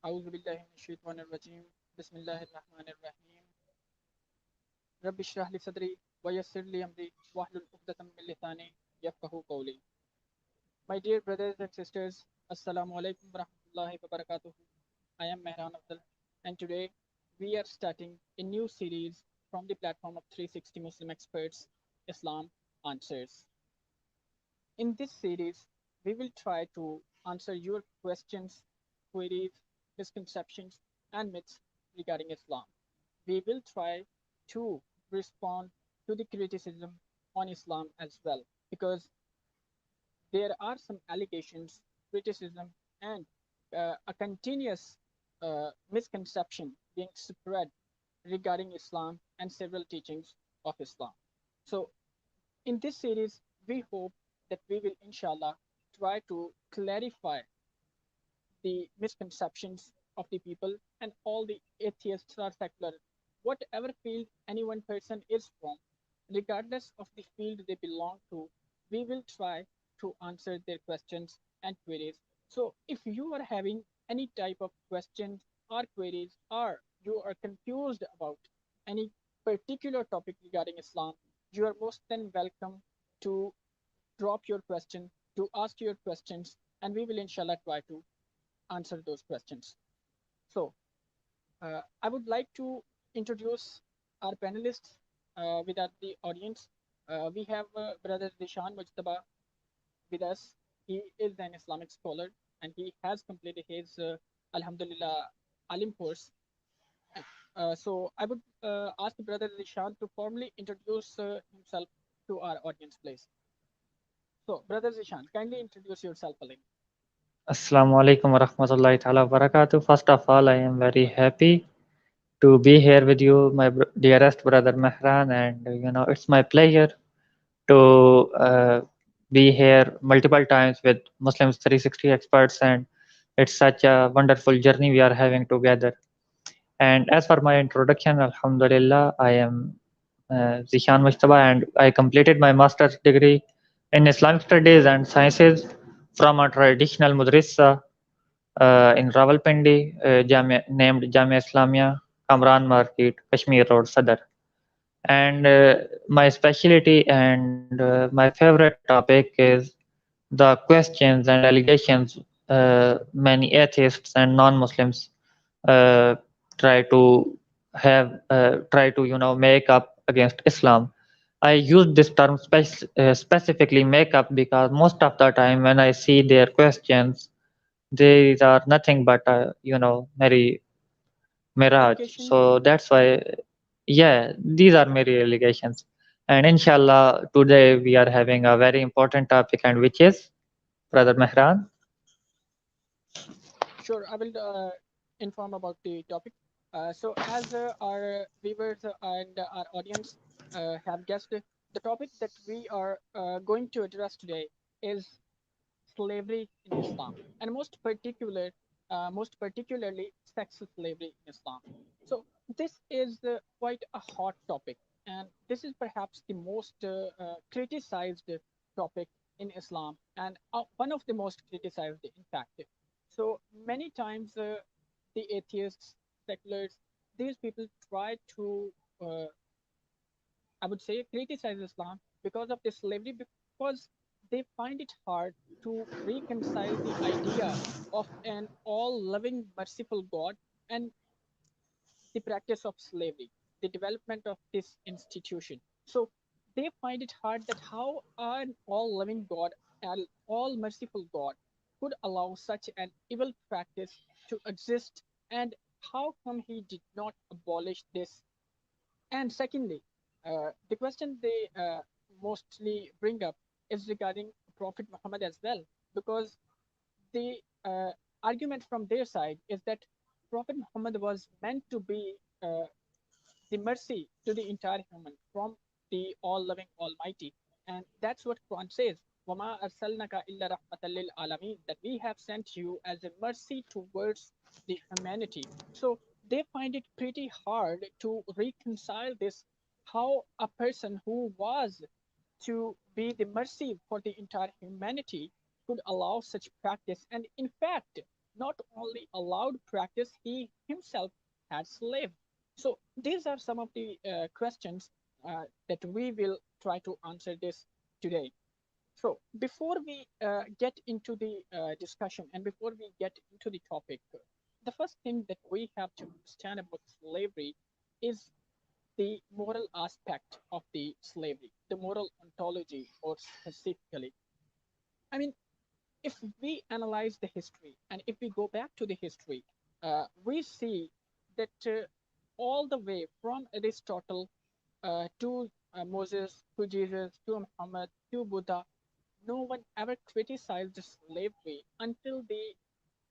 أعوذ بالله من الشيطان الرجيم بسم الله الرحمن الرحيم رب اشرح لي صدري ويسر لي أمري واحلل عقدة من لساني يفقهوا قولي. My dear brothers and sisters, Assalamu alaikum wa rahmatullahi wa barakatuh. I am Mehran Afzal, and today we are starting a new series from the platform of 360 Muslim Experts Islam Answers. In this series, we will try to answer your questions, queries, misconceptions, and myths regarding Islam. We will try to respond to the criticism on Islam as well, because there are some allegations, criticism, and a continuous misconception being spread regarding Islam and several teachings of Islam. So, in this series, we hope that we will, inshallah, try to clarify the misconceptions of the people and all the atheists or secular, whatever field any one person is from, regardless of the field they belong to, we will try to answer their questions and queries. So, if you are having any type of questions or queries, or you are confused about any particular topic regarding Islam, you are most than welcome to drop your question, to ask your questions, and we will inshallah try to answer those questions. So, I would like to introduce our panelists the audience. We have Brother Zeshan Mujtaba with us. He is an Islamic scholar and he has completed his Alhamdulillah Alim course. So, I would ask Brother Zeshan to formally introduce himself to our audience, please. So, Brother Zeshan, kindly introduce yourself, Alim. Assalamu alaikum wa rahmatullahi ta'ala wa barakatuh. First of all, I am very happy to be here with you, my dearest brother Mehran, and it's my pleasure to be here multiple times with Muslims 360 experts, and it's such a wonderful journey we are having together. And as for my introduction, Alhamdulillah, I am Zishan Mujtaba, and I completed my master's degree in Islamic Studies and Sciences from a traditional madrasa in Rawalpindi, named Jamia Islamia, Kamran Market, Kashmir Road, Sadar. And my specialty and my favorite topic is the questions and allegations many atheists and non-Muslims uh, try to try to make up against Islam. I use this term specifically make up because most of the time when I see their questions, these are nothing but very mirage. Fabrication. So that's why, yeah, these are mere allegations. And inshallah, today we are having a very important topic, and which is Brother Mehran. Sure, I will inform about the topic. So, as our viewers and our audience have guessed, the topic that we are going to address today is slavery in Islam, and most particularly, sex slavery in Islam. So, this is quite a hot topic, and this is perhaps the most criticized topic in Islam, and one of the most criticized, in fact. So many times, the atheists, seculars, these people try to, uh, I would say, criticize Islam because of this slavery, because they find it hard to reconcile the idea of an all loving, merciful God and the practice of slavery, the development of this institution. So they find it hard that how an all loving God, an all merciful God, could allow such an evil practice to exist, and how come he did not abolish this. And secondly, the question they mostly bring up is regarding Prophet Muhammad as well, because the argument from their side is that Prophet Muhammad was meant to be the mercy to the entire human from the all-loving Almighty, and that's what Quran says. وَمَا أَرْسَلْنَكَ إِلَّا رَحْمَةً لِلْعَالَمِينَ, that we have sent you as a mercy towards the humanity. So they find it pretty hard to reconcile this, how a person who was to be the mercy for the entire humanity could allow such practice. And in fact, not only allowed practice, he himself had slaves. So these are some of the questions that we will try to answer this today. So before we get into the discussion and before we get into the topic, the first thing that we have to understand about slavery is the moral aspect of the slavery, the moral ontology, or specifically. I mean, if we analyze the history and if we go back to the history, we see that all the way from Aristotle to Moses, to Jesus, to Muhammad, to Buddha, no one ever criticized slavery until the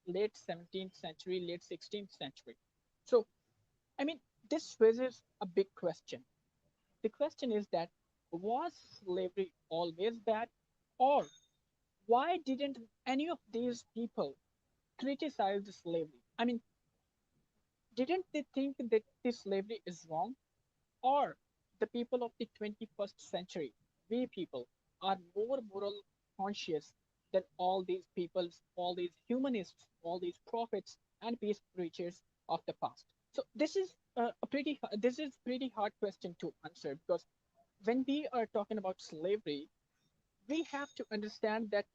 late 17th century, late 16th century. So, I mean, this raises a big question. The question is that was slavery always bad, or why didn't any of these people criticize slavery? I mean, didn't they think that this slavery is wrong? Or the people of the 21st century, we people, are more moral conscious than all these peoples, all these humanists, all these prophets and peace preachers of the past? So this is pretty hard question to answer, because when we are talking about slavery, we have to understand that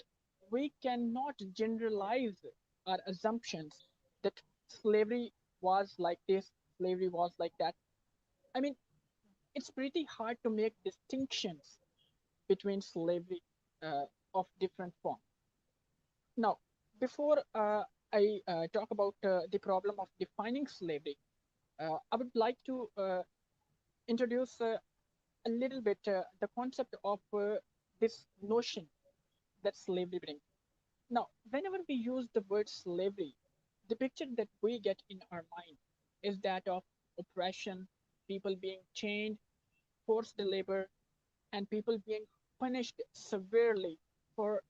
we cannot generalize our assumptions that slavery was like this, slavery was like that. I mean, it's pretty hard to make distinctions between slavery of different forms. Now, before I talk about the problem of defining slavery, I would like to introduce a little bit the concept of this notion that slavery brings. Now, whenever we use the word slavery, the picture that we get in our mind is that of oppression, people being chained, forced labor, and people being punished severely for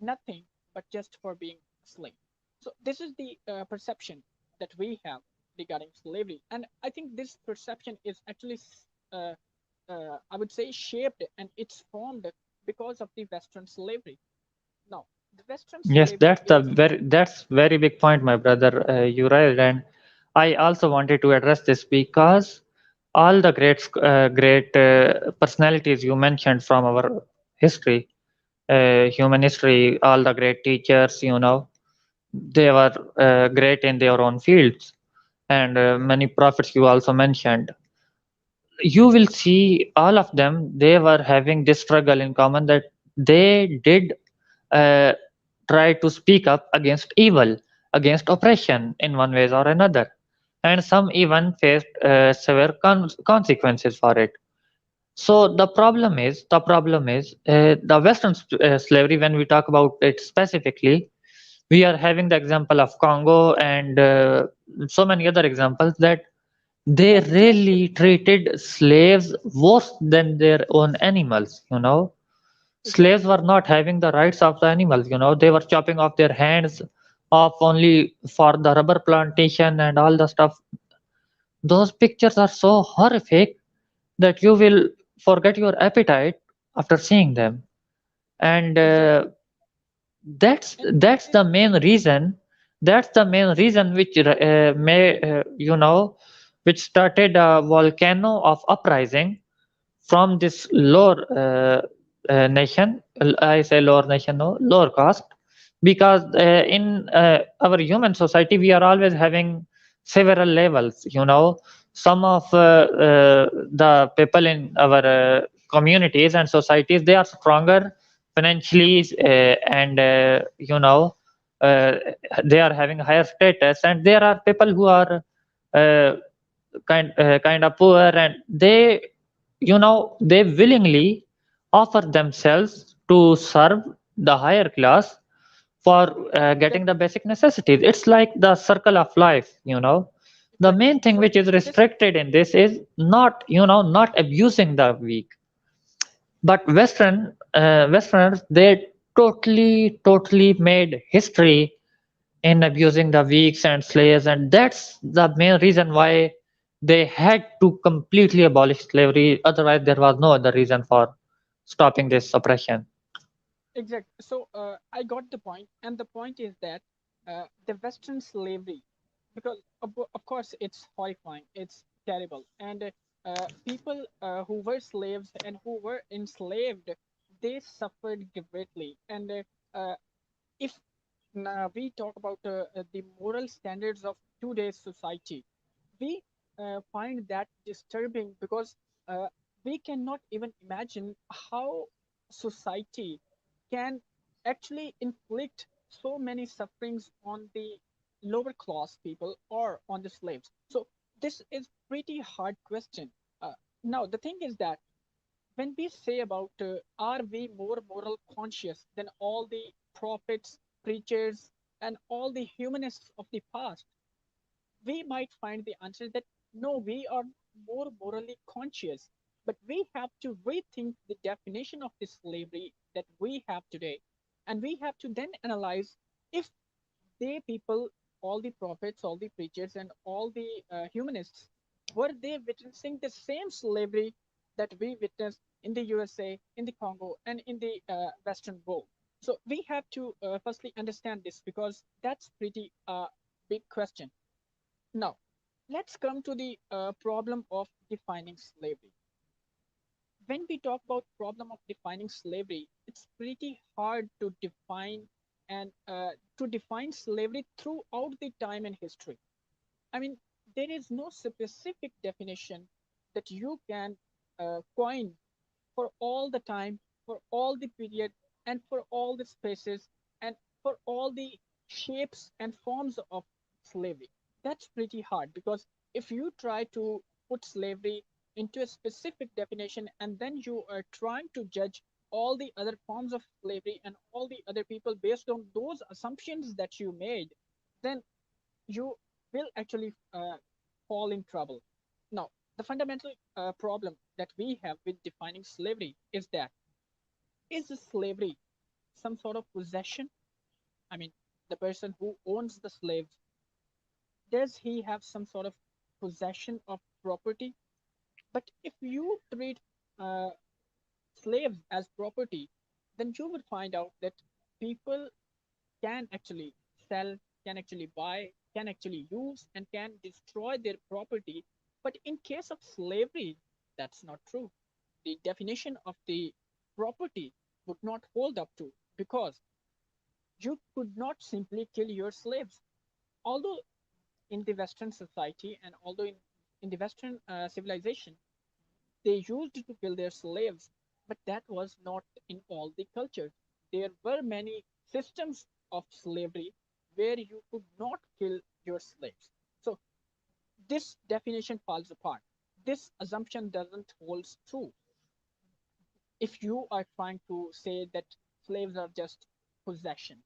nothing but just for being a slave. So, this is the perception that we have regarding slavery. And I think this perception is actually, I would say, shaped and it's formed because of the Western slavery. Now, the Western Yes, slavery is, that's very big point, my brother. You raised, and I also wanted to address this because all the great personalities you mentioned from our history, human history, all the great teachers, they were great in their own fields, and many prophets you also mentioned. You will see all of them. They were having this struggle in common that they did uh, try to speak up against evil, against oppression in one way or another, and some even faced severe consequences for it. So the Western slavery. When we talk about it specifically, we are having the example of Congo and so many other examples that they really treated slaves worse than their own animals. Slaves exactly, were not having the rights of the animals. They were chopping off their hands off only for the rubber plantation and all the stuff. Those pictures are so horrific that you will forget your appetite after seeing them. And exactly. And that's this, the main reason. That's the main reason which may which started a volcano of uprising from this lower nation. I say lower nation, no, lower caste, because in our human society we are always having several levels. Some of the people in our communities and societies, they are stronger financially, and uh, they are having higher status, and there are people who are uh, kind of poor, and they willingly offer themselves to serve the higher class for getting the exactly, basic necessities. It's like the circle of life. The exactly. main thing So which is this, restricted in this is not abusing the weak. But Westerners, they totally made history in abusing the weak and slaves, and that's the main reason why they had to completely abolish slavery. Otherwise, there was no other reason for stopping this oppression. exactly. So I got the point, and the point is that the Western slavery, because of course it's horrifying, it's terrible, and people who were slaves and who were enslaved, they suffered greatly. And if we talk about the moral standards of today's society, we find that disturbing, because uh, we cannot even imagine how society can actually inflict so many sufferings on the lower class people or on the slaves. So this is pretty hard question. Now the thing is that when we say about are we more moral conscious than all the prophets, preachers, and all the humanists of the past, we might find the answer that no, we are more morally conscious, but we have to rethink the definition of this slavery that we have today. And we have to then analyze if they people, all the prophets, all the preachers, and all the humanists, were they witnessing the same slavery that we witnessed in the USA, in the Congo, and in the Western world? So we have to firstly understand this, because that's pretty big question. Now, let's come to the problem of defining slavery. When we talk about problem of defining slavery, it's pretty hard to define, and to define slavery throughout the time and history. I mean, there is no specific definition that you can coin for all the time, for all the period, and for all the spaces, and for all the shapes and forms of slavery. That's pretty hard, because if you try to put slavery into a specific definition, and then you are trying to judge all the other forms of slavery and all the other people based on those assumptions that you made, then you will actually fall in trouble. Now, the fundamental problem that we have with defining slavery is that, is slavery some sort of possession? I mean, the person who owns the slaves, does he have some sort of possession of property? But if you treat uh, slaves as property, then you would find out that people can actually sell, can actually buy, can actually use, and can destroy their property. But in case of slavery, that's not true. The definition of the property would not hold up to, because you could not simply kill your slaves. Although in the Western society, and although in the Western civilization, they used to kill their slaves, but that was not in all the cultures. There were many systems of slavery where you could not kill your slaves. So this definition falls apart. This assumption doesn't hold true if you are trying to say that slaves are just possessions.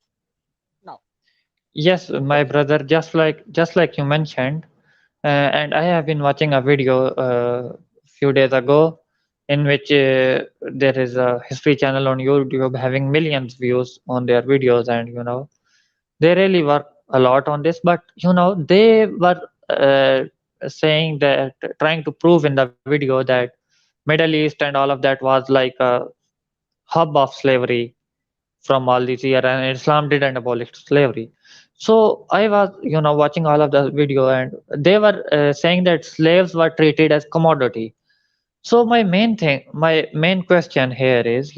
Now, Yes, the my brother, just like you mentioned, and I have been watching a video few days ago in which there is a history channel on YouTube having millions views on their videos, and they really work a lot on this. But they were saying that, trying to prove in the video that Middle East and all of that was like a hub of slavery from all these years, and Islam didn't abolish slavery. So I was, watching all of the video, and they were saying that slaves were treated as commodity. So my main question here is,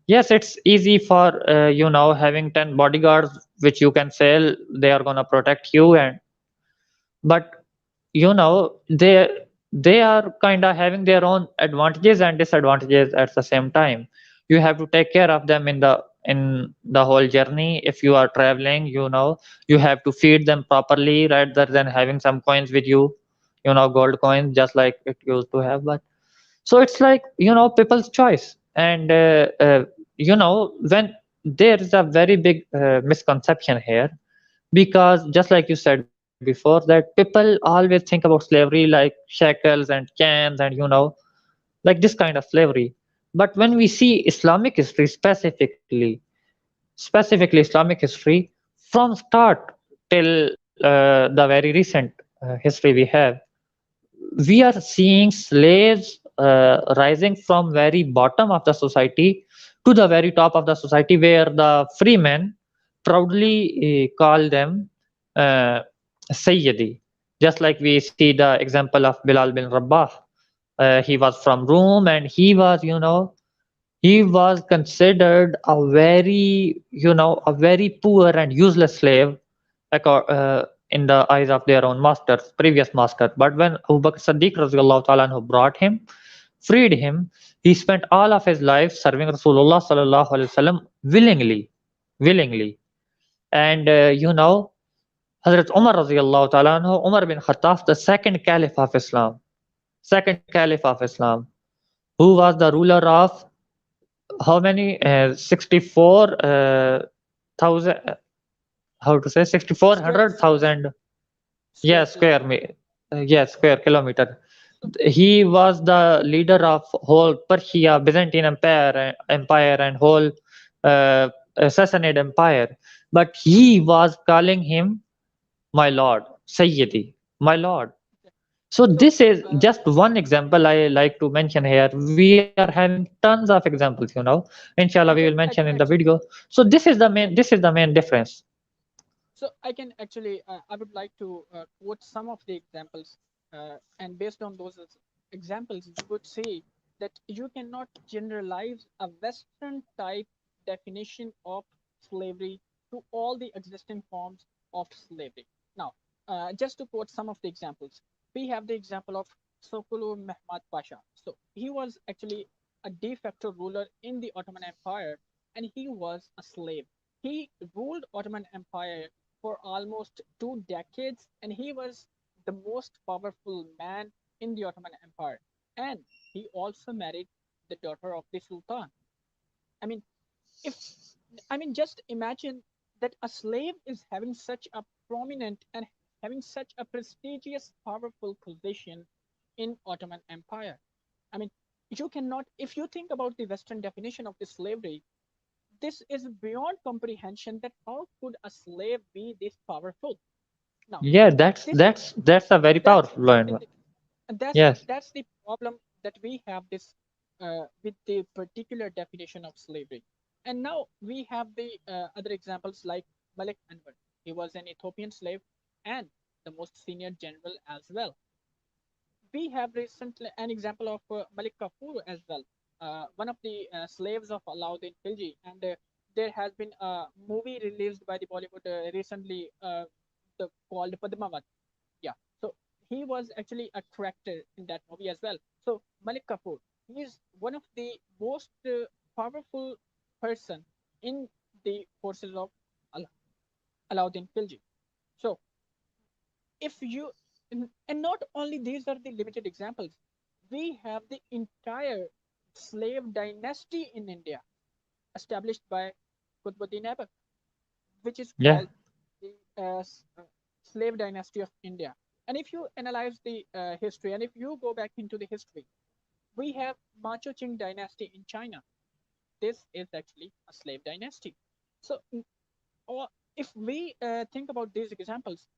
yes, it's easy for having 10 bodyguards which you can sell. They are gonna protect you, and but they are kind of having their own advantages and disadvantages at the same time. You have to take care of them in the whole journey. If you are traveling, you have to feed them properly rather than having some coins with you, gold coins just like it used to have. But so it's like, people's choice. And when there is a very big misconception here, because just like you said before, that people always think about slavery like shackles and chains and like this kind of slavery. But when we see Islamic history, specifically Islamic history, from start till the very recent history we have, we are seeing slaves rising from very bottom of the society to the very top of the society, where the free men proudly call them uh, Sayyidi. Just like we see the example of Bilal bin Rabah. He was from Rome, and he was considered a a very poor and useless slave in the eyes of their own masters, previous master. But when Abu Bakr Siddiq radiallahu ta'ala anhu brought him, freed him, he spent all of his life serving Rasulullah sallallahu alaihi wasallam willingly. And Hazrat Umar radiallahu ta'ala anhu, Umar bin Khattab, the second caliph of Islam, who was the ruler of how many 64 thousand, how to say, Square, 6400,000, yeah, square kilometer. square kilometer. So He was the leader of whole Persia, Byzantine empire and whole uh, Sassanid empire, but he was calling him my lord, Sayyidi, my lord. So so this is uh, just one example I like to mention here. We are having tons of examples, Inshallah, we will mention in the I can video. So this is the main difference. so I can actually I would like to quote some of the examples, and based on those examples, you would say that you cannot generalize a Western type definition of slavery to all the existing forms of slavery. Now, just to quote some of the examples, we have the example of Sokulu Mehmed Pasha. So he was actually a de facto ruler in the Ottoman Empire, and he was a slave. He ruled Ottoman Empire for almost 2 decades, and he was the most powerful man in the Ottoman Empire. And he also married the daughter of the Sultan. I mean, if just imagine that a slave is having such a prominent and having such a prestigious, powerful position in Ottoman Empire. I mean, you cannot, if you think about the Western definition of the slavery, this is beyond comprehension that how could a slave be this powerful? Now, Yeah, that's this that's that's a very that's powerful line. and that's Yes. that's the problem that we have this with the particular definition of slavery. And now we have the other examples like Malik Anwar. He was an Ethiopian slave and the most senior general as well. We have recently an example of Malik Kafur as well, one of the slaves of Alauddin Khilji, and there has been a movie released by the Bollywood recently, called Padmavat. Yeah, so he was actually a character in that movie as well. So Malik Kafur, he is one of the most powerful person in the forces of Alauddin Khilji. So if you and not only these are the limited examples, we have the entire slave dynasty in India established by Qutbuddin Aibak, which is Yeah. called the slave dynasty of India. And if you analyze the history, and if you go back into the history, we have Macho Qing dynasty in China. This is actually a slave dynasty. So or if we think about these examples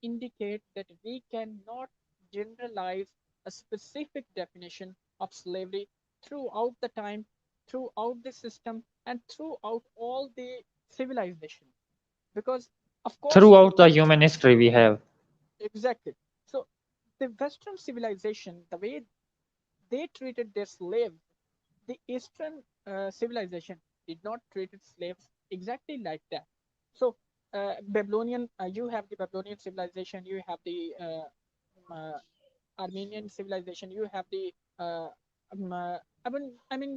indicate that we cannot generalize a specific definition of slavery throughout the time, throughout the system, and throughout all the civilization. Because, of course, the Throughout the Western, human history we have. exactly. So, the Western civilization, the way they treated their slaves, the Eastern civilization did not treat its slaves exactly like that. So, Babylonian, you have the Babylonian civilization, you have the Armenian civilization, you have the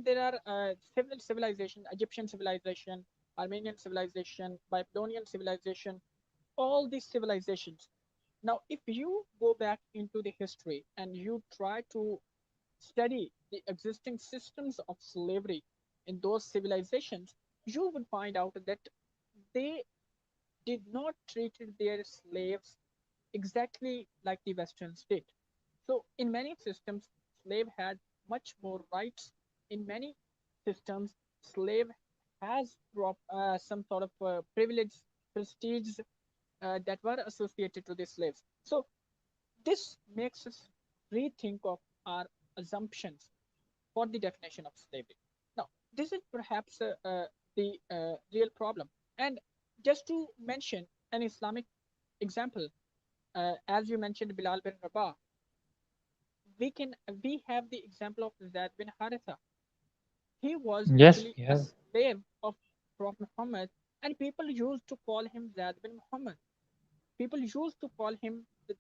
there are several civilization, Egyptian civilization, Armenian civilization, Babylonian civilization, all these civilizations. Now, if you go back into the history and you try to study the existing systems of slavery in those civilizations, you would find out that they did not treat their slaves exactly like the Western state. So, in many systems, slave had much more rights. In many systems, slave has some sort of privilege, prestige that were associated to the slaves. So, this makes us rethink of our assumptions for the definition of slavery. Now, this is perhaps the real problem. And just to mention an Islamic example, as you mentioned Bilal bin Rabah, we have the example of Zaid bin Haritha. He was Yes, actually we a have. slave of Prophet Muhammad, and people used to call him Zaid bin Muhammad. People used to call him the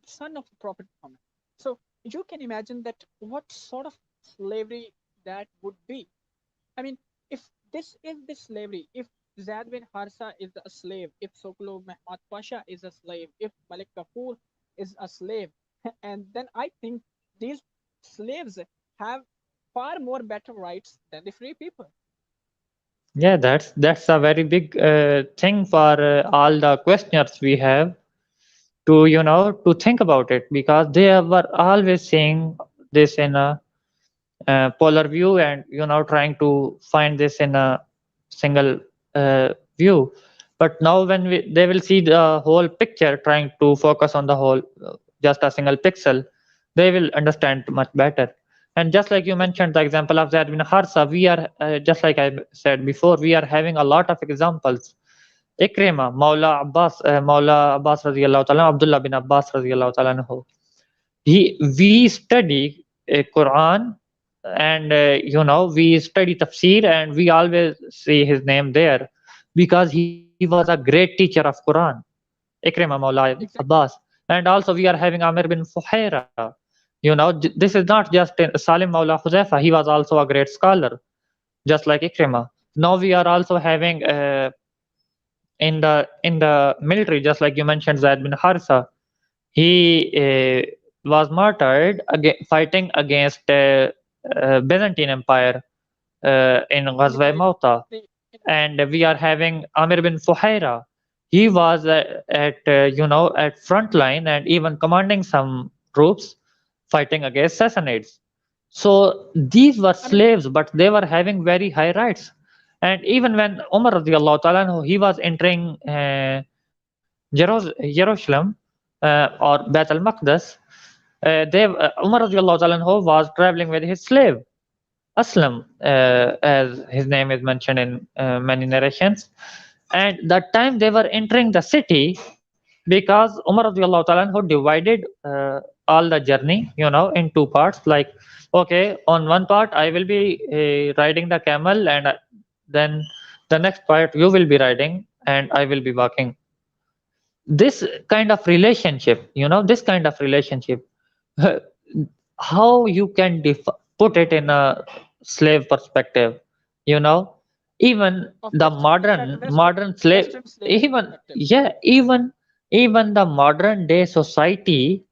son of the Prophet Muhammad. So you can imagine that what sort of slavery that would be. I mean, if this is the slavery, if Zaid bin Harsa is a slave, if Sokolo Mehmet Pasha is a slave, if Malik Kafur is a slave, and then I think these slaves have far more better rights than the free people. Yeah, that's a very big thing for all the questioners we have to to think about it, because they were always saying this in a polar view, and trying to find this in a single view. But now when they will see the whole picture, trying to focus on the whole, just a single pixel, they will understand much better. And just like you Exactly. mentioned the example of Zaid bin Harsa, we are just like I said before, we are having a lot of examples. Ikrima, Maula Abbas radiallahu ta'ala, Abdullah bin Abbas radiallahu ta'ala anhu. We study Quran, and we study tafsir, and we always see his name there because he was a great teacher of Quran. Ikrima Maula Exactly. Abbas. And also we are having Amir bin Fuhaira. This is not just Salim Maula Huzaifa, he was also a great scholar, just like Ikrima. Now we are also having in the military, just like you mentioned, Zaid bin Harisa. He was martyred fighting against Byzantine Empire in In the Ghazwa fight, Mauta. in And we are having Amir bin Fuhaira. He was at at front line and even commanding some troops fighting against Sassanids. So these were I mean, slaves, but they were having very high rights. And even when Umar radiallahu ta'ala, anhu, he was entering Jerusalem or Beit al-Maqdis, Umar radiallahu ta'ala anhu was traveling with his slave, Aslam, as his name is mentioned in many narrations. And that time they were entering the city because Umar radiallahu ta'ala anhu divided all the journey, in two parts. Like, okay, on one part I will be riding the camel, and then the next part you will be riding, and I will be walking. This kind of relationship, this kind of relationship, how you can put it in a slave perspective, you know even of the modern slave, Western slavery even perspective. yeah, even the modern day society,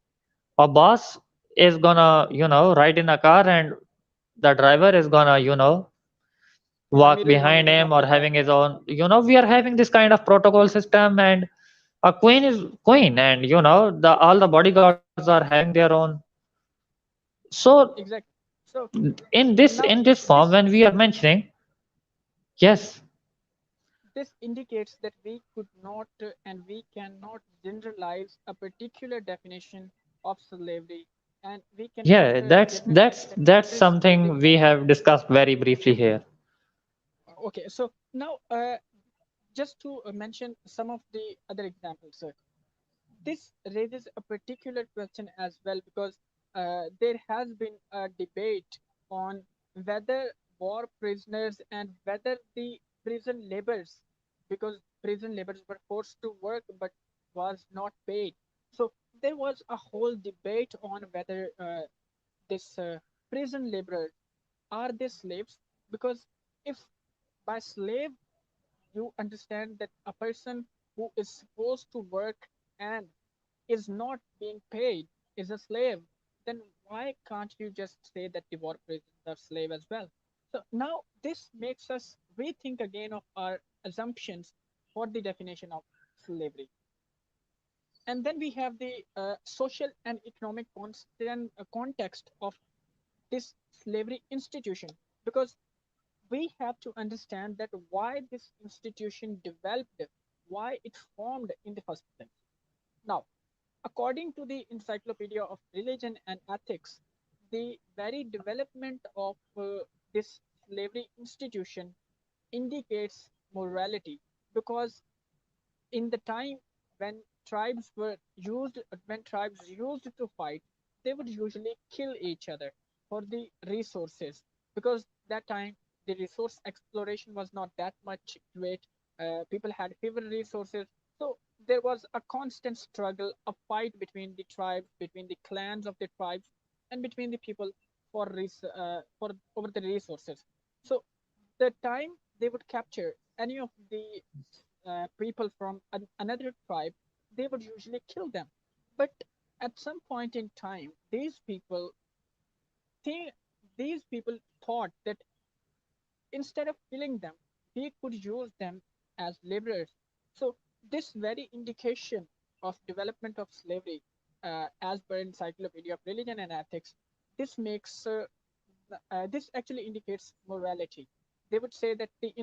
a boss is gonna ride in a car, and the driver is gonna walk Amirul behind Mu'minin him, of or the car. having his own. We are having this kind of protocol system, and a queen is queen, and the all the bodyguards are having their own. So Exactly. So in now this form, this when we are mentioning, yes, this indicates that we could not and we cannot generalize a particular definition of slavery, and we cannot yeah, that's generalize that's that that's every slavery something we has have discussed very briefly here. okay. So now just to mention some of the other examples, this raises a particular question as well, because there has been a debate on whether war prisoners and whether the prison laborers, because prison laborers were forced to work but was not paid. So there was a whole debate on whether this prison laborer are they slaves, because if by slave you understand that a person who is supposed to work and is not being paid, is a slave, then why can't you just say that the war prisoners are slave as well? So now this makes us rethink again of our assumptions for the definition of slavery. And then we have the social and economic context of this slavery institution, because we have to understand that why this institution developed, why it formed in the first place. Now, according to the Encyclopedia of Religion and Ethics, the very development of this slavery institution indicates morality, because in the time when tribes used to fight, they would usually kill each other for the resources, because that time the resource exploration was not that much great. People had fewer resources, so there was a constant struggle, a fight between the tribes, between the clans of the tribes, and between the people for over the resources. So the time they would capture any of the people from another tribe, they would usually kill them. But at some point in time, they, these people thought that instead of killing them, we could use them as laborers. So this very indication of development of slavery, as per Encyclopedia of Religion and Ethics, this makes this actually indicates morality. They would say that the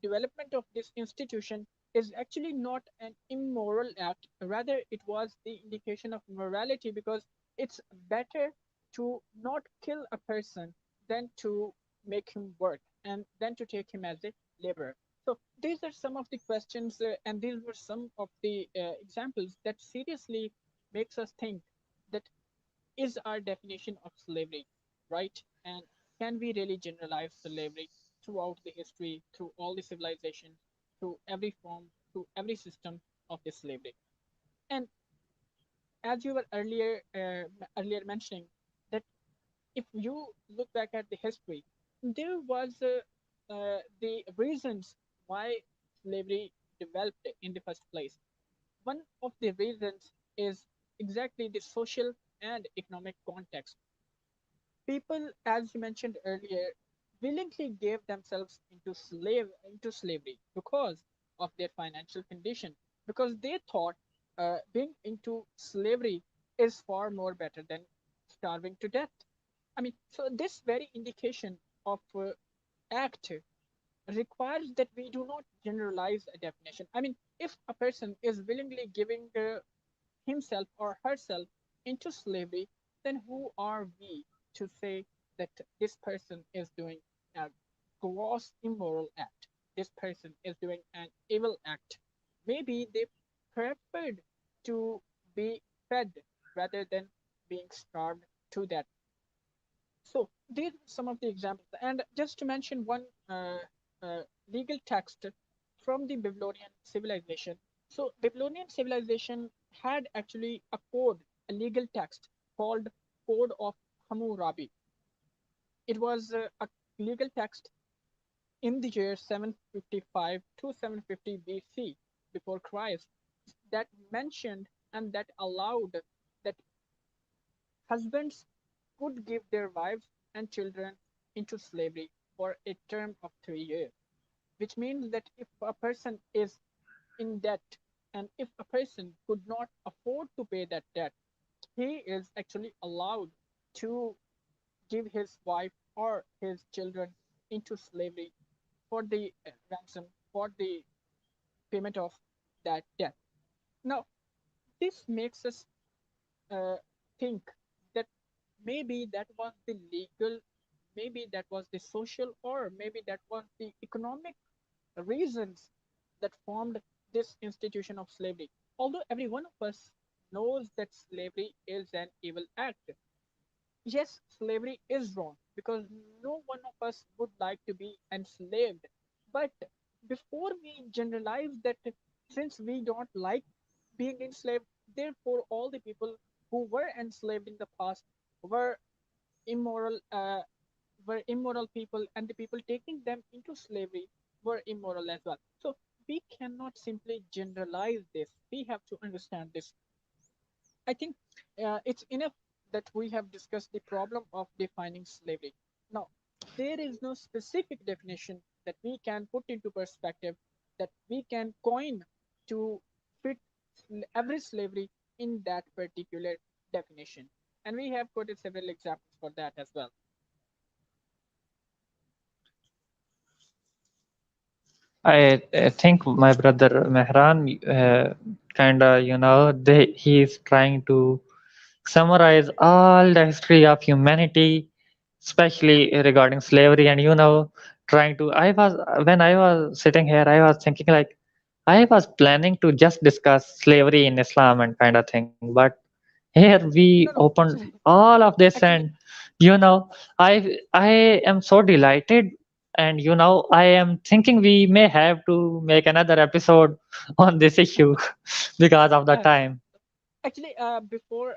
development of this institution is actually not an immoral act, rather it was the indication of morality, because it's better to not kill a person than to make him work and then to take him as a laborer. So these are some of the questions, and these were some of the examples that seriously makes us think that is our definition of slavery right? And can we really generalize slavery throughout the history, through all the civilizations, through every form, through every system of this slavery? And as you were earlier mentioning, that if you look back at the history, there was the reasons why slavery developed in the first place. One of the reasons is exactly the social and economic context. People, as you mentioned earlier, willingly gave themselves into slavery because of their financial condition, because they thought being into slavery is far more better than starving to death. I mean, so this very indication of act requires that we do not generalize a definition. I mean, if a person is willingly giving himself or herself into slavery, then who are we to say that this person is doing a gross immoral act? This person is doing an evil act. Maybe they preferred to be fed rather than being starved to death. So these are some of the examples. And just to mention one legal text from the Babylonian civilization. So Babylonian civilization had actually a code, a legal text called Code of Hammurabi. It was a legal text in the year 755 to 750 BC before Christ that mentioned and that allowed that husbands could give their wives and children into slavery for a term of 3 years, which means that if a person is in debt and if a person could not afford to pay that debt, he is actually allowed to give his wife or his children into slavery for the ransom, for the payment of that debt. Now, this makes us uh, think that maybe that was the legal, maybe that was the social, or maybe that was the economic reasons that formed this institution of slavery. Although every one of us knows that slavery is an evil act, yes, slavery is wrong because no one of us would like to be enslaved. But before we generalize that since we don't like being enslaved, therefore all the people who were enslaved in the past were immoral, were immoral people, and the people taking them into slavery were immoral as well. So we cannot simply generalize this. We have to understand this. I think it's enough that we have discussed the problem of defining slavery. Now, there is no specific definition that we can put into perspective that we can coin to fit every slavery in that particular definition. And we have quoted several examples for that as well. I think my brother Mehran kinda, he's trying to summarize all the history of humanity, especially regarding slavery, and trying to I was when I was sitting here, I was thinking like I was planning to just discuss slavery in Islam and kind of thing, but here we No, no, opened all of this, and actually, I am so delighted, and I am thinking we may have to make another episode on this issue because of the uh, time. actually, before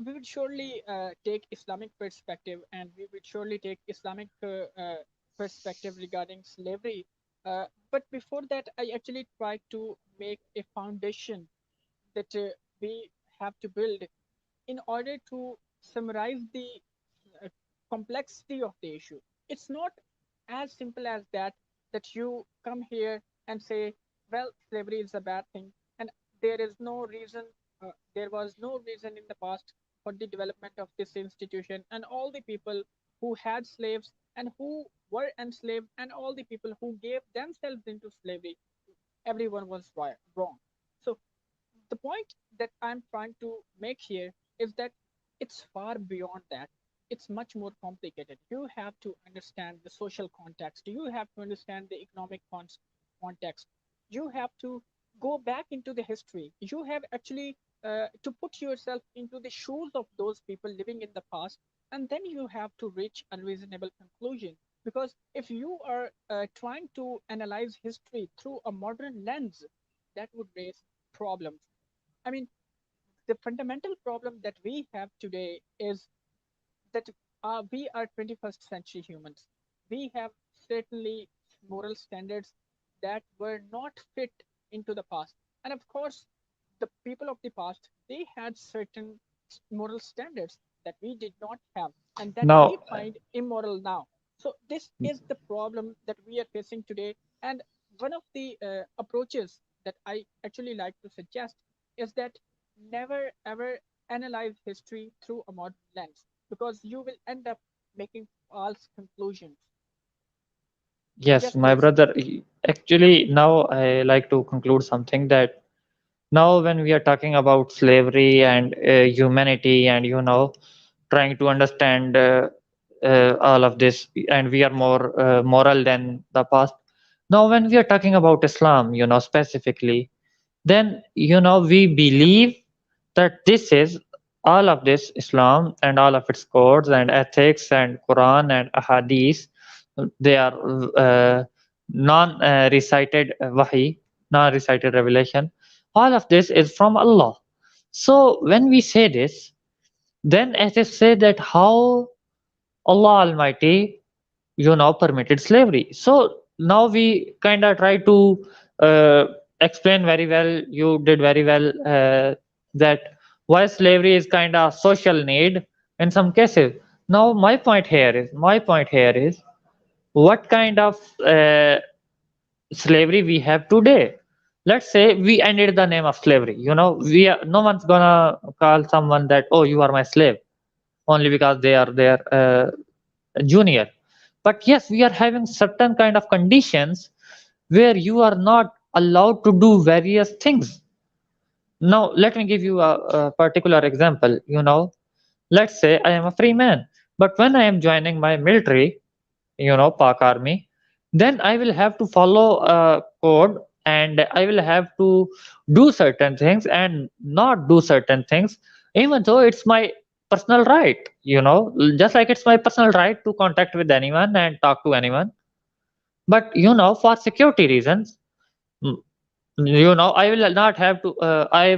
we would surely take Islamic perspective, and we would surely take Islamic perspective regarding slavery. But before that, I actually try to make a foundation that we have to build in order to summarize the uh, complexity of the issue. It's not as simple as that, that you come here and say, well, slavery is a bad thing, and there is no reason, there was no reason in the past for the development of this institution, and all the people who had slaves and who were enslaved, and all the people who gave themselves into slavery, everyone was wrong. So the point that I'm trying to make here is that it's far beyond that. It's much more complicated. You have to understand the social context. You have to understand the economic context. You have to go back into the history. You have actually to put yourself into the shoes of those people living in the past, and then you have to reach a reasonable conclusion. Because if you are trying to analyze history through a modern lens, that would raise problems. I mean, the fundamental problem that we have today is that we are 21st century humans. We have certainly moral standards that were not fit into the past. And of course, the people of the past, they had certain moral standards that we did not have and that we Now, find immoral now. So this is the problem that we are facing today. And one of the approaches that I actually like to suggest is that never ever analyze history through a modern lens, because you will end up making false conclusions. yes, Yes, my please. brother, actually, now I like to conclude something that now when we are talking about slavery and humanity, and trying to understand all of this, and we are more moral than the past. Now when we are talking about Islam, specifically, then we believe that this is all of this Islam and all of its codes and ethics and Quran and ahadith, they are non recited wahi, non recited revelation. All of this is from Allah. So when we say this, then as if say that how Allah Almighty permitted slavery. So now we kind of try to uh, explain very well, you did very well, that why slavery is kind of social need in some cases. Now my point here is what kind of slavery we have today. Let's say we ended the name of slavery, no one's gonna call someone that, oh, you are my slave, only because they are their junior. But yes, we are having certain kind of conditions where you are not allowed to do various things. Now let me give you a particular example. Let's say I am a free man, but when I am joining my military, Pak army, then I will have to follow a code, and I will have to do certain things and not do certain things, even though it's my personal right, just like it's my personal right to contact with anyone and talk to anyone. But for security reasons, mm, I will not have to I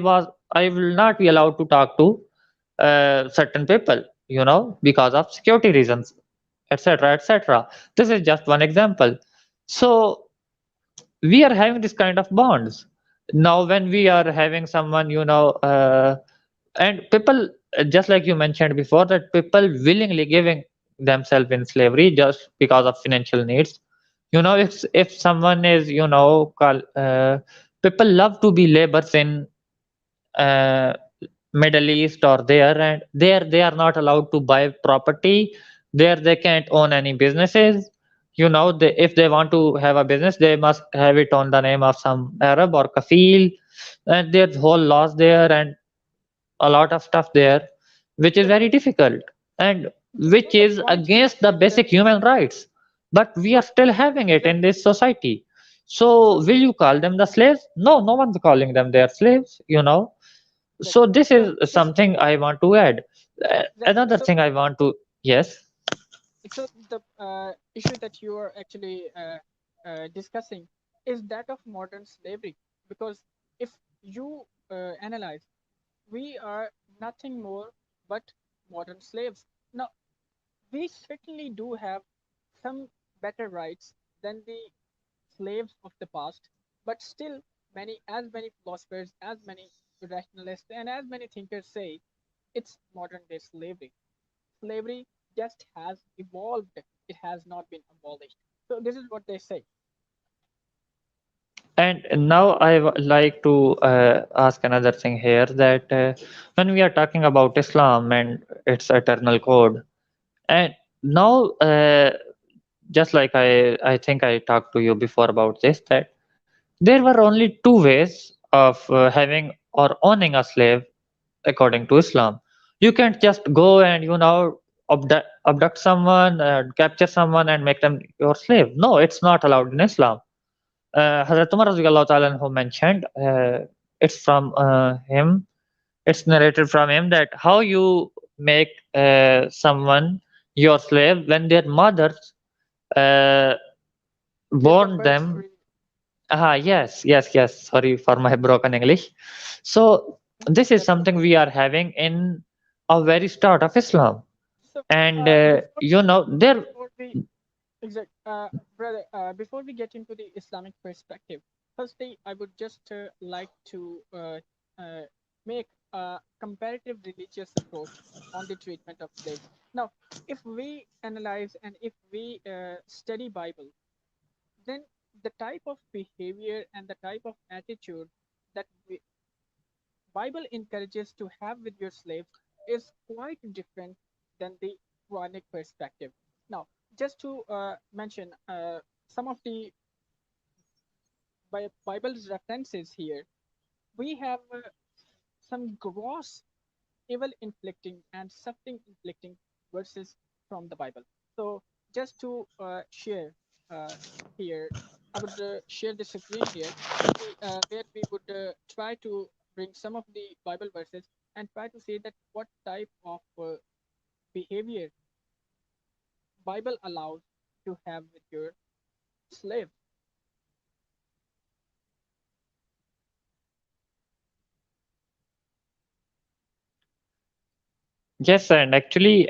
will not be allowed to talk to certain people, because of security reasons, etc., etc. This is just one example. So we are having this kind of bonds. Now when we are having someone, and people, just like you mentioned before, that people willingly giving themselves in slavery just because of financial needs. If someone is, people love to be laborers in uh, Middle East or there, and there they are not allowed to buy property. There they can't own any businesses. If they want to have a business, they must have it on the name of some Arab or kafil, and there's whole laws there and a lot of stuff there, which is So very difficult and so which the is point here against the is basic human rights. but we are still having it in Exactly. this society. So So will you call them the slaves? No, no one's calling them their slaves, you know. So exactly. this So is this something I want to add. exactly. Another So thing I want to, yes. the issue that you are actually discussing is that of modern slavery, because if you analyze, we are nothing more but modern slaves. Now, we certainly do have some better rights than the slaves of the past, but still, as many philosophers, as many rationalists, and as many thinkers say, it's modern day slavery. Slavery just has evolved, it has not been abolished. So, this is what they say. And now I like to ask another thing here that when we are talking about Islam and its eternal code, and now just like I think I talked to you before about this, that there were only two ways of having or owning a slave according to Islam. You can't just go and abduct someone, capture someone, and make them your slave. No, it's not allowed in Islam. Hazrat Umar radiallahu ta'ala anhu mentioned, it's from him, it's narrated from him that how you make someone your slave when their mothers uh, Give them born birth them. free. Yes, yes, yes. Sorry for my broken English. So this is That's something okay. we are having in a very start of Islam, So, and there. before we exact, brother, before we get into the Islamic perspective, firstly, I would just like to uh, make a comparative religious approach on the treatment of slaves. Now, if we analyze and if we study Bible, then the type of behavior and the type of attitude that Bible encourages to have with your slaves is quite different than the Quranic perspective. Now, just to mention some of the Bible's references here, we have some gross evil inflicting and suffering inflicting verses from the Bible. So, just to share uh, here, I would share the screen here, where we would try to bring some of the Bible verses and try to say that what type of behavior Bible allows to have with your slave. Yes, and actually,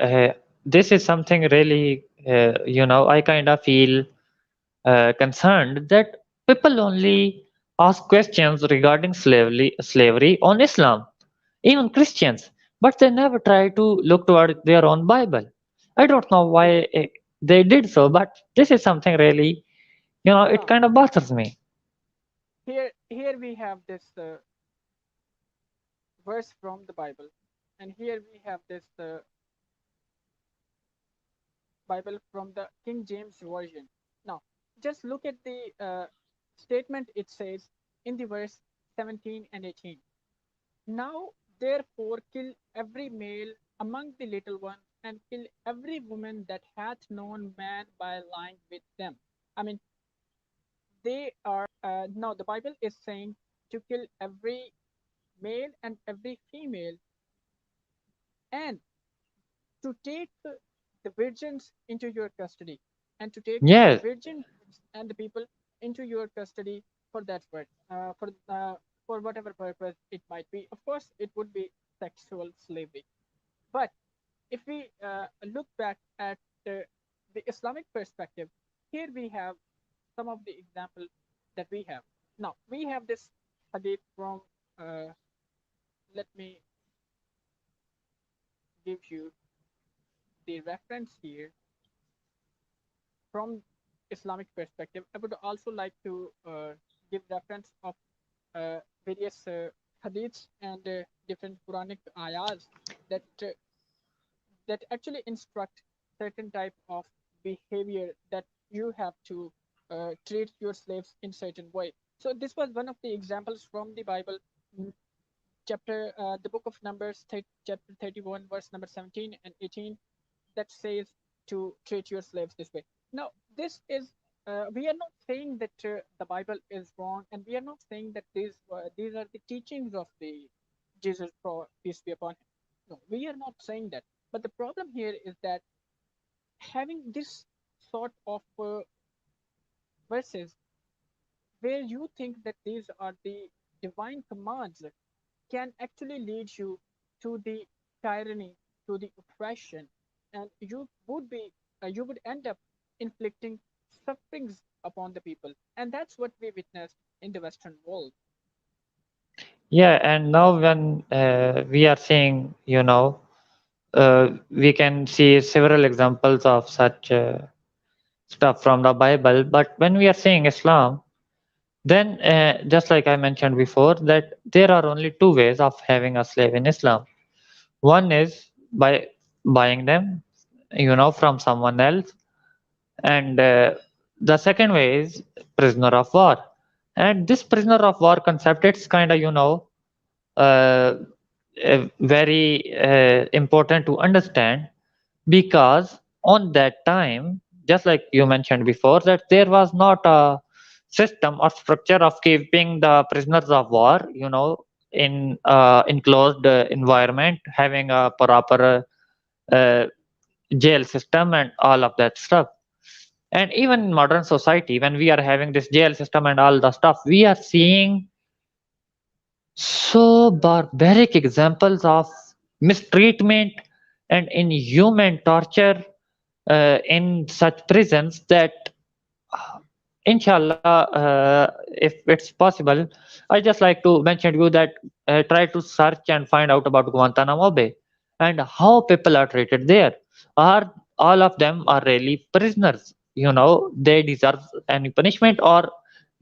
this is something really, I kind of feel concerned that people only ask questions regarding slavery on Islam, even Christians, but they never try to look toward their own Bible. I don't know why Exactly. they did so, but this is something really, it Now, kind of bothers me. here we have this verse from the Bible, and here we have this Bible from the King James Version. Now, just look at the statement it says in the verse 17 and 18. Now, therefore, kill every male among the little ones, and kill every woman that hath known man by lying with them. I mean, they are, now the Bible is saying to kill every male and every female, and to take the virgins into your custody, and to take the Yes, virgin and the people into your custody for that word, for whatever purpose it might be. Of course, it would be sexual slavery. But if we look back at the Islamic perspective, here we have some of the examples that we have. Now, we have this hadith from, uh, let me give you the reference here from Islamic perspective. I would also like to give reference of various hadiths and different Quranic ayahs that actually instruct certain type of behavior that you have to treat your slaves in certain way. So this was one of the examples from the Bible, chapter the book of Numbers, chapter 31, verse number 17 and 18, that says to treat your slaves this way. Now, this is we are not saying that the Bible is wrong, and we are not saying that these are the teachings of the Jesus, peace be upon him. No, we are not saying that. But the problem here is that having this sort of verses where you think that these are the divine commands can actually lead you to the tyranny, to the oppression, and you would end up inflicting sufferings upon the people, and that's what we witnessed in the Western world. Yeah, and now when we are seeing, we can see several examples of such stuff from the Bible. But when we are seeing Islam, then just like I mentioned before, that there are only two ways of having a slave in Islam. One is by buying them, from someone else, and the second way is prisoner of war. And this prisoner of war concept, it's kind of, uh, very important to understand, because on that time, just like you mentioned before, that there was not a system or structure of keeping the prisoners of war, in enclosed environment, having a proper jail system and all of that stuff. And even in modern society, when we are having this jail system and all the stuff, we are seeing so barbaric examples of mistreatment and inhuman torture in such prisons that, inshallah, if it's possible, I just like to mention to you that try to search and find out about Guantanamo Bay and how people are treated there. Are all of them are really prisoners? They deserve any punishment, or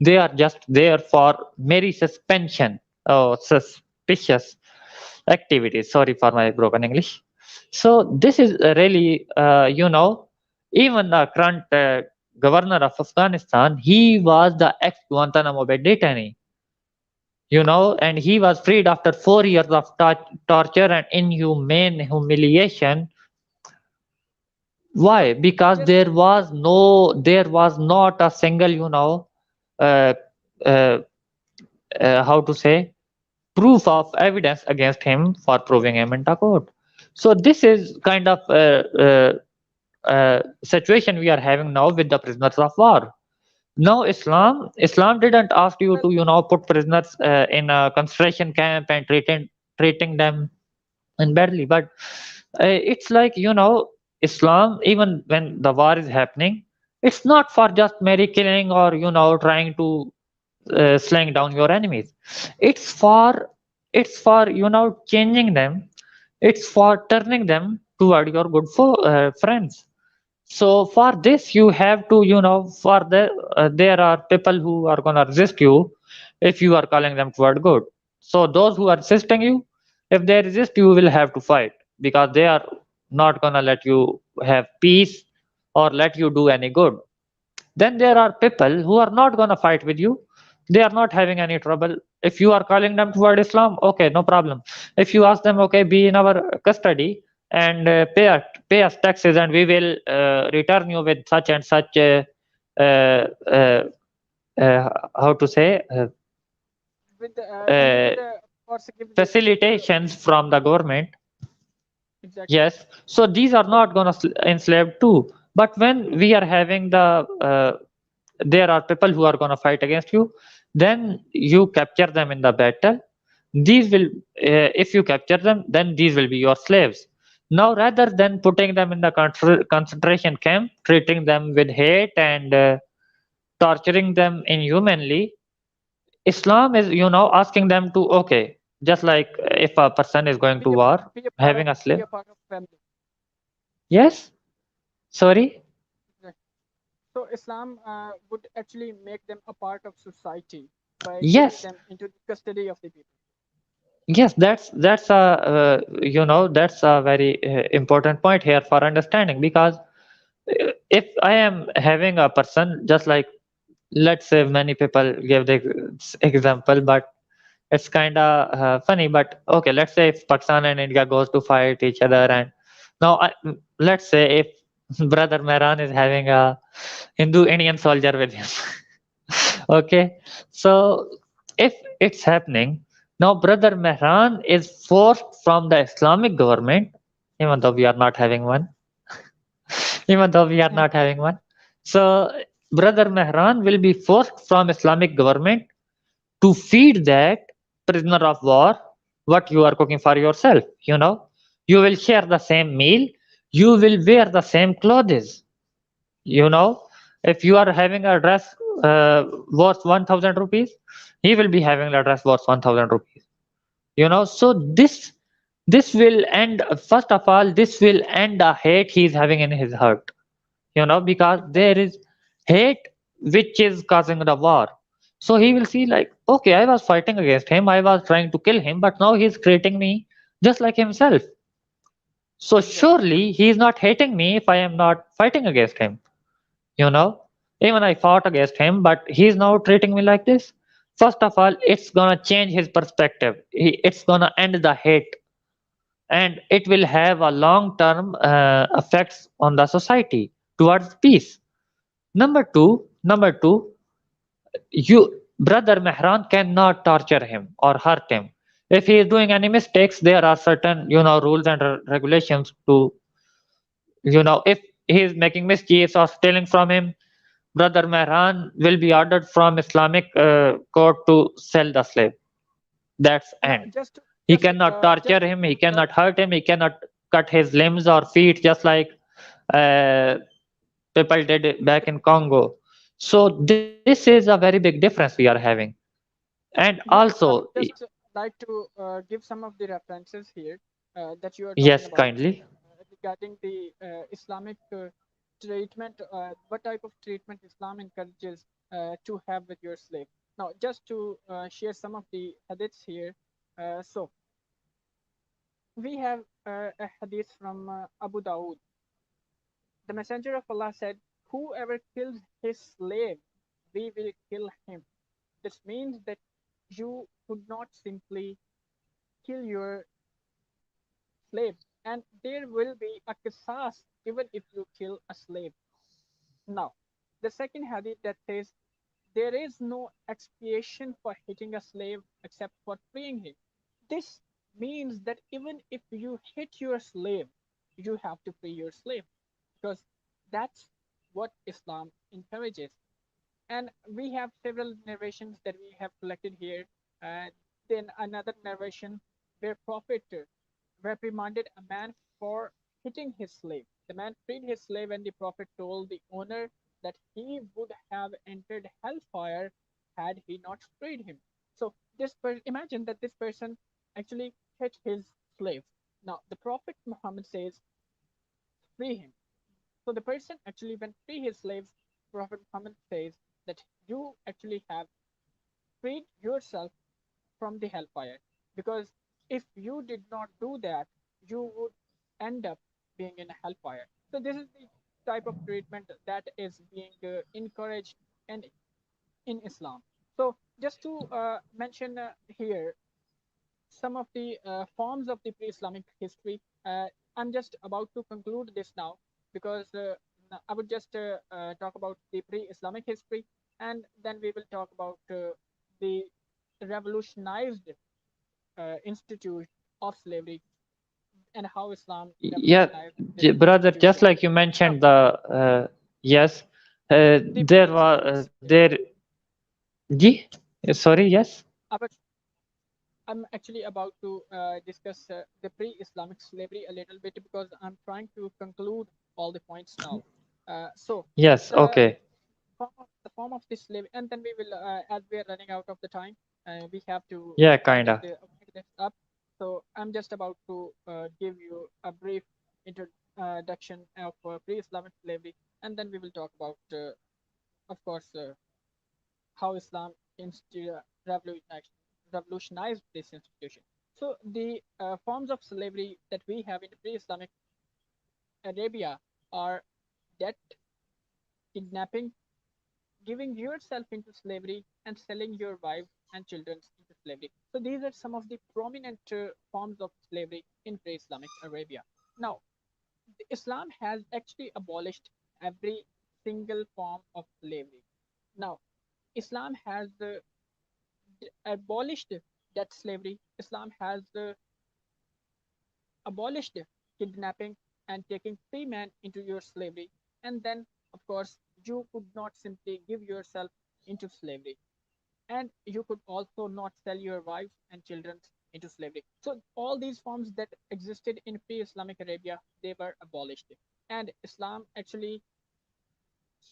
they are just there for merry suspension or suspicious activities? Sorry for my broken English. So this is really, even the current governor of Afghanistan, he was the ex Guantanamo Bay detainee, and he was freed after 4 years of torture and inhumane humiliation. Why? Because Yes, there was not a single, uh, uh, how to say, proof of evidence against him for proving him into court. So this is kind of situation we are having now with the prisoners of war. Now Islam didn't ask you well, to put prisoners in a concentration camp and treating them and badly, but it's like, Islam, even when the war is happening, it's not for just merry killing or trying to slaying down your enemies. It's for changing them. It's for turning them toward your good friends. So for this, you have to, for there are people who are gonna resist you if you are calling them toward good. So those who are resisting you, if they resist, you will have to fight, because they are not gonna let you have peace or let you do any good. Then there are people who are not gonna fight with you. They are not having any trouble. If you are calling them toward Islam, okay, no problem. If you ask them, okay, be in our custody and pay us taxes, and we will return you with such and such uh, uh, how to say, and we uh, will also give you facilitations from the government. exactly. Yes, so these are not gonna enslave too. But when we are having there are people who are gonna fight against you, then you capture them in the battle. These will, if you capture them, then these will be your slaves. Now, rather than putting them in the concentration camp, treating them with hate and torturing them inhumanly, Islam is, asking them to, okay, just like if a person is going to war, having a Be slave. a part of family. Yes, sorry. Exactly. So Islam would actually make them a part of society by giving Yes, them into the custody of the people. yes, that's a that's a very important point here for understanding, because if I am having a person, just like, let's say, many people give the example, but it's kind of funny. But okay, let's say if Pakistan and India goes to fight each other, and now let's say if Brother Mehran is having a Hindu Indian soldier with him. Okay, so if it's happening now, Brother Mehran is forced from the Islamic government, even though we are not having one, even though we are not having one. So Brother Mehran will be forced from Islamic government to feed that prisoner of war what you are cooking for yourself. You will share the same meal, you will wear the same clothes. you know if you are having a dress worth 1000 rupees, he will be having a dress worth 1000 rupees. So this will end. First of all, this will end the hate he is having in his heart, because there Exactly. is hate which is causing the war. So he will see like, okay, I was fighting against him, I was trying to kill him, but now he's treating me just like himself. So Exactly. surely he is not hating me if I am not fighting against him. you know Even I fought against him, but he's now treating me like this. First of all, it's gonna change his perspective. It's gonna end the hate, and it will have a long term effects on the society towards peace. Number two, you Brother Mehran cannot torture him or hurt him. If he is doing any mistakes, there are certain rules and regulations to, if he is making mischiefs or stealing from him, Brother Mehran will be ordered from Islamic court to sell the slave. That's Now, end. He cannot torture just him. He uh, cannot hurt him. He cannot cut his limbs or feet, just like uh, people did back in Congo. So this is a very big difference we are having. And yeah, I also, would just like to give some of the references here that you are talking yes, about kindly. regarding the Islamic treatment. What type of treatment Islam encourages to have with your slave? Now, just to share some of the hadiths here. So we have a hadith from Abu Dawood. The Messenger of Allah said, "Whoever kills his slave, we will kill him." This means that you could not simply kill your slave, and there will be a qisas even if you kill a slave. Now, the second hadith that says, "There is no expiation for hitting a slave except for freeing him." This means that even if you hit your slave, you have to free your slave, because that's what Islam encourages. And we have several narrations that we have collected here. Uh, then another narration where Prophet reprimanded a man for hitting his slave. The man freed his slave, and the Prophet told the owner that he would have entered hellfire had he not freed him. So imagine that this person actually hit his slave. Now the Prophet Muhammad says, "Free him." So the person actually went free his slaves. Prophet Muhammad says that you actually have freed yourself from the hellfire, because if you did not do that, you would end up being in a hellfire. So this is the type of treatment that is being encouraged and in Islam. So just to mention here some of the forms of the pre-Islamic history. I'm just about to conclude this now, because I would just talk about the pre-Islamic history, and then we will talk about the revolutionized institute of slavery and how Islam Yeah, revolutionized this brother, just institution. like you Now, mentioned the yes, the there pre-Islamic was slavery. Ji? Sorry, yes. I would I'm actually about to discuss the pre-Islamic slavery a little bit, because I'm trying to conclude all the points now. So Yes, the okay. the form of this slavery, and then we will, as we are running out of the time, we have to Yeah, kinda. wind this up. So I'm just about to give you a brief introduction of pre-Islamic slavery, and then we will talk about, of course, how Islam revolutionized, revolutionized this institution. So the forms of slavery that we have in pre-Islamic Arabia are debt, kidnapping, giving yourself into slavery, and selling your wives and children into slavery. So these are some of the prominent forms of slavery in pre-Islamic Arabia. Now, Islam has actually abolished every single form of slavery. Now, Islam has abolished debt slavery. Islam has abolished kidnapping and taking free men into your slavery. And then, of course, you could not simply give yourself into slavery. And you could also not sell your wives and children into slavery. So all these forms that existed in pre-Islamic Arabia, they were abolished. And Islam actually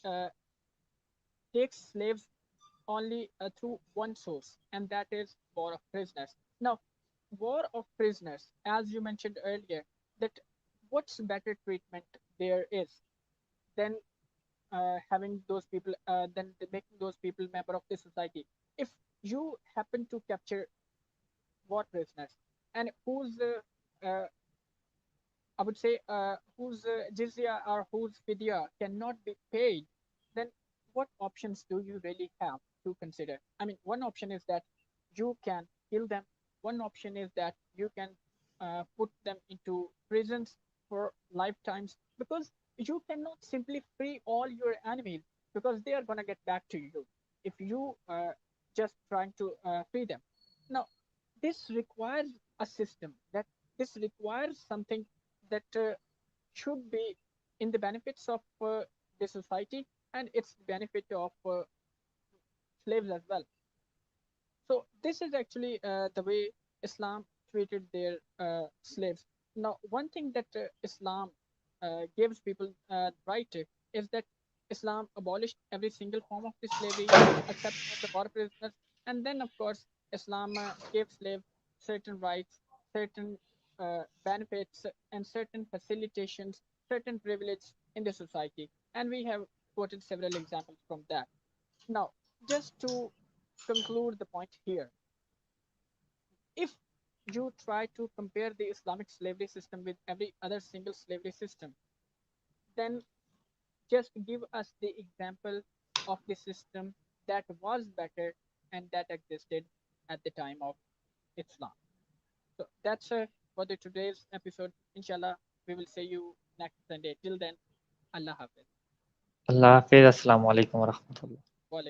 uh, takes slaves only through one source, and that is war of prisoners. Now, war of prisoners, as you mentioned earlier, that what's better treatment there is than having those people, than making those people member of the society. If you happen to capture war prisoners and whose I would say whose jizya or whose fidya cannot be paid, then what options do you really have to consider? I mean, one option is that you can kill them. One option is that you can put them into prisons for lifetimes, because you cannot simply free all your enemies, because they are going to get back to you if you just trying to free them. Now, this requires a system, that this requires something that should be in the benefits of the society, and its benefit of slaves as well. So this is actually the way Islam treated their slaves. Now, one thing that Islam gives people right is that Islam abolished every single form of the slavery except for the war prisoners, and then of course Islam gave slaves certain rights, certain benefits, and certain facilitations, certain privileges in the society, and we have quoted several examples from that. Now, just to conclude the point here, if you try to compare the Islamic slavery system with every other single slavery system, then just give us the example of the system that was better and that existed at the time of Islam. So that's for the today's episode. Inshallah, we will see you next Sunday. Till then, Allah Hafiz. Allah Hafiz. Assalamu alaikum wa rahmatullah. Wa